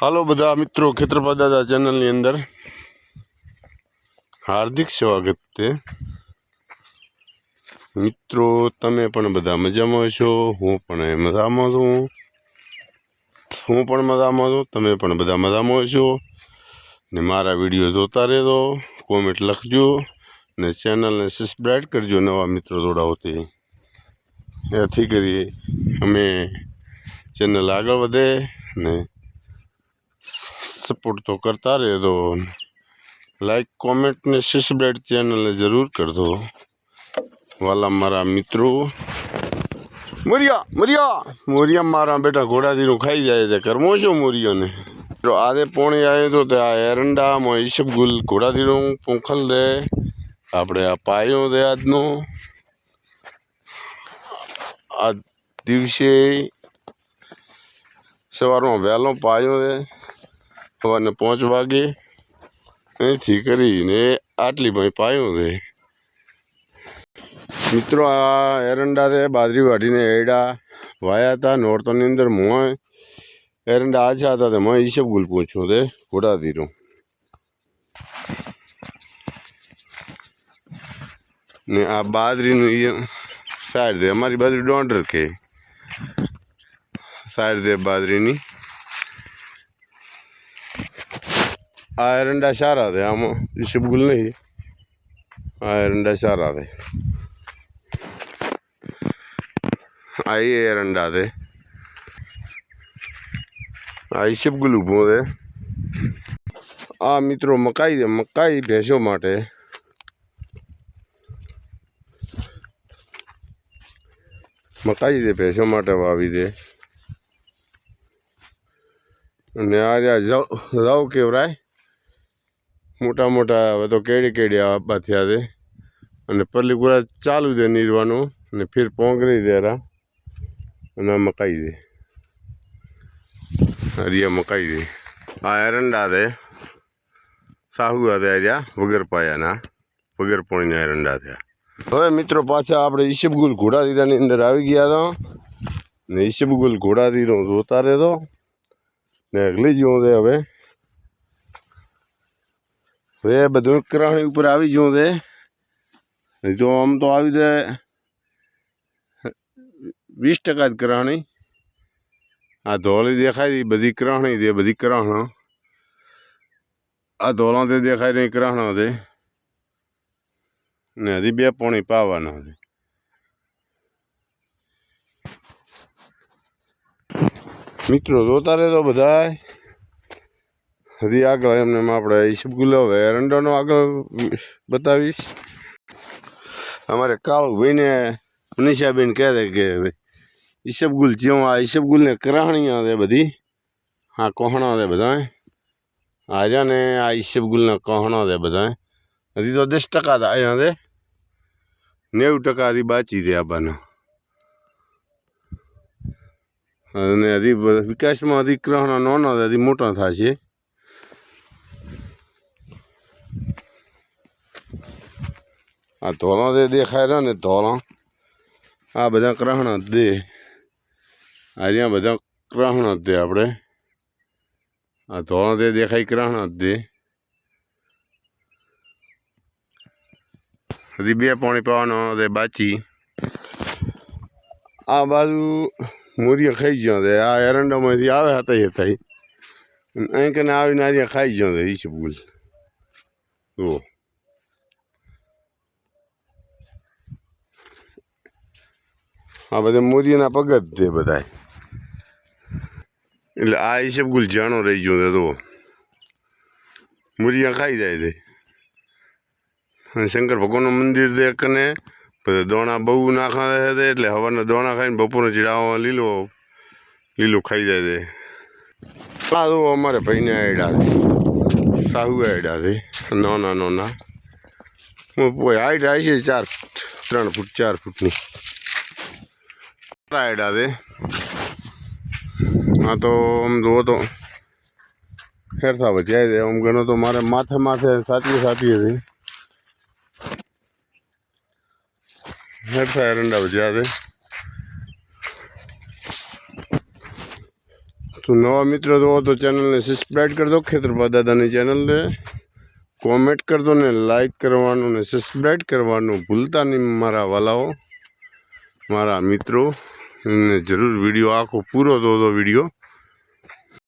હાલો બધા મિત્રો, ખેતરપા દાદા ચેનલની અંદર હાર્દિક સ્વાગત છે। મિત્રો તમે પણ બધા મજામાં છો? હું પણ મજામાં છું। તમે પણ બધા મજામાં છો ને મારા વિડીયો જોતા રહેજો, કોમેન્ટ લખજો ને ચેનલને સબસ્ક્રાઈબ કરજો નવા મિત્રો જોડાવતી, એથી કરી અમે ચેનલ આગળ વધે ને સપોર્ટ તો करता रहे दो। लाइक कमेंट ने सब्सक्राइब चैनल ने जरूर कर दो वाला मारा मित्रों। मोरिया मोरिया मोरिया मारा बेटा घोड़ा दी खाई जाए थे करमो छो मोरिया ने तो आधे पौने आए तो एरंडा में ईसबगुल घोड़ा दी पोखल दे आपणे आ पायो दे आजनो आ दिवसे सवार में वहेलो पायो दे सवारने 5 वागे અહીંથી કરીને આટલી ભાઈ પાયો છે મિત્રો। આ એરંડા છે બાજરી વાઢીને એડા વાયા હતા નોરતોની અંદર મોં એરંડા આછા હતા તે મેં ઈસબગુલ પૂછ્યો છે ઘોડા દીરો ને આ બાજરીનું સાઈડ દે અમારી બાજરી દોંડ રખે સાઈડ દે બાજરીની आ एरंडा सारा थे आम ईसबगुल नहीं आ एरंडा सारा थे आ ये एरंडा थे आ ईसबगुल ऊभो थे। आ मित्रों मकाई दे मकाई भैंसों माटे मकाई दे भैंसों माटे वावी दे ने आ रव केवराय मोटा मोटा हवे तो केड़ी केड़ी आपा थया छे अने परली पूरा चालू दे नीरवानो ने फिर पोंगरी दे रा अने मकाई दे हरिया मकाई दे आ एरंडा दे साहुआ दे हरिया वगर पायाना वगर पोणीना एरंडा थया। हवे मित्रों पाछा आपणे ईसबगुल घोड़ादीरानी अंदर आवी गया था ने ईसबगुल घोड़ादीरो जोता रहेजो ने अगली जो दे हवे वे बधु कराणी ऊपर आवी गयो छे जो आम तो आवी दे 20% ज कराणी आ धोली देखाय रही बधी कराणी दे बधी कराणा आ धोला दे देखाय रही कराणा दे ने हजी 2 पाणी पावाना छे। मित्रों जोता रहेजो बधाय हजी आगळ एमने आपणे ईसबगुल हवे एरंडानो आगळ बतावीश। अमारे काळू भाई ने मनीषाबेन कहे कि ईसबगुल ज्यों आ ईसबगुल ने कराणिया दे बधी हाँ कोहणा दे बधाय आर्या ने आ ईसबगुल ना कोहणा दे बधाय हजी तो 10% आया दे 90% हजी बाची दे आबाना अने हजी विकास में हजी कराणा नाना हजी मोटा थशे। आ धोला दे देखाय रहा ने धोला आ बधा कराहणा दे आर्या बधा कराहणा दे आपणे आ धोला दे देखाय कराहणा दे हजी 2 पाणी पावाना दे बाची। आ बाजू मोरिया खाई गया दे आ एरंडा में आवे हताई हताई अहीं कने आवीने आर्या खाई गया दे ईसबगुल जो आ बधे मोरियाना पगत दे बधाय એટલે આ ઈસબગુલ જાણો રહી ગયો છે તો મોરિયા ખાઈ જાય છે શંકર ભગવાનનું મંદિર દે કને પછી દોણા બહુ નાખા છે એટલે હવારના દોણા ખાઈને બપોરનો ચીડાવા લીલો લીલો ખાઈ જાય છે। આ તો અમારે ભાઈને આયડા છે સાહુ આયડા છે નાના નાના હાઈટ આવી છે 3 ફૂટ 4 ફૂટની आयडा दे। हाँ तो आम जो तो हेरसा बचा दे आम गणो तो मारे माथे माथे साथी साथी थी हेरसा एरंडा बचा दे તો નવા મિત્રો તો હો તો ચેનલને સબસ્ક્રાઈબ કરી દો, ખેતરપા દાદાની ચેનલને કોમેન્ટ કરી દો ને લાઈક કરવાનું ને સબસ્ક્રાઈબ કરવાનું ભૂલતા નહીં મારા વાલાઓ, મારા મિત્રો. ને જરૂર વિડીયો આખો પૂરો દો વિડીયો.